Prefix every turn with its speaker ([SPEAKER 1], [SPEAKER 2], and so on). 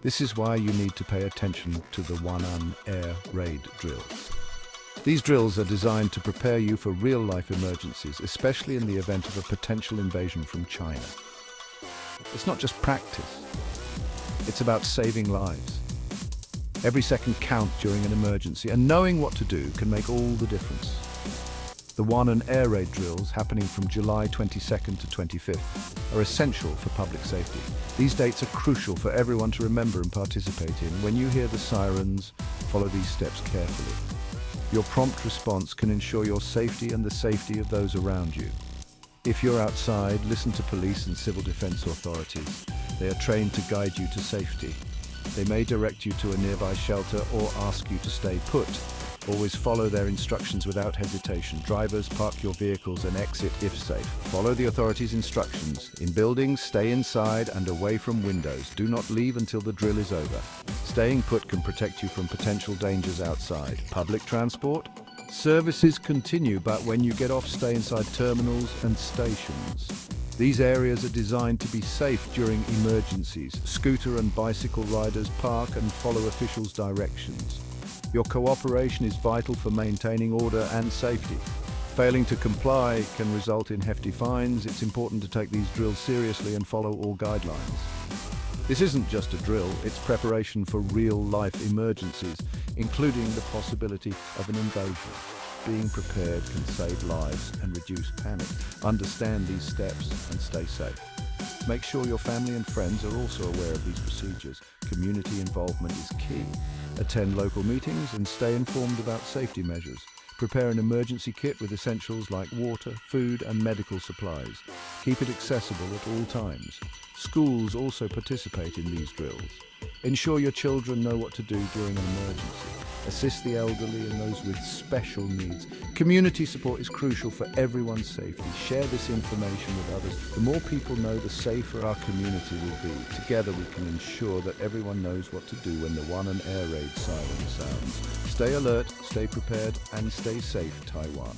[SPEAKER 1] This is why you need to pay attention to the Wanan air raid drills. These drills are designed to prepare you for real-life emergencies, especially in the event of a potential invasion from China. It's not just practice. It's about saving lives. Every second counts during an emergency, and knowing what to do can make all the difference. The Wanan air raid drills, happening from July 22nd to 25th, are essential for public safety. These dates are crucial for everyone to remember and participate in. When you hear the sirens, follow these steps carefully. Your prompt response can ensure your safety and the safety of those around you. If you're outside, listen to police and civil defense authorities. They are trained to guide you to safety. They may direct you to a nearby shelter or ask you to stay put. Always follow their instructions without hesitation. Drivers, park your vehicles and exit if safe. Follow the authorities' instructions. In buildings, stay inside and away from windows. Do not leave until the drill is over. Staying put can protect you from potential dangers outside. Public transport? Services continue, but when you get off, stay inside terminals and stations. These areas are designed to be safe during emergencies. Scooter and bicycle riders park and follow officials' directions. Your cooperation is vital for maintaining order and safety. Failing to comply can result in hefty fines. It's important to take these drills seriously and follow all guidelines. This isn't just a drill, it's preparation for real-life emergencies, including the possibility of an invasion. Being prepared can save lives and reduce panic. Understand these steps and stay safe. Make sure your family and friends are also aware of these procedures. Community involvement is key. Attend local meetings and stay informed about safety measures. Prepare an emergency kit with essentials like water, food, and medical supplies. Keep it accessible at all times. Schools also participate in these drills. Ensure your children know what to do during an emergency. Assist the elderly and those with special needs. Community support is crucial for everyone's safety. Share this information with others. The more people know, the safer our community will be. Together we can ensure that everyone knows what to do when the Wanan air raid siren sounds. Stay alert, stay prepared, and stay safe, Taiwan.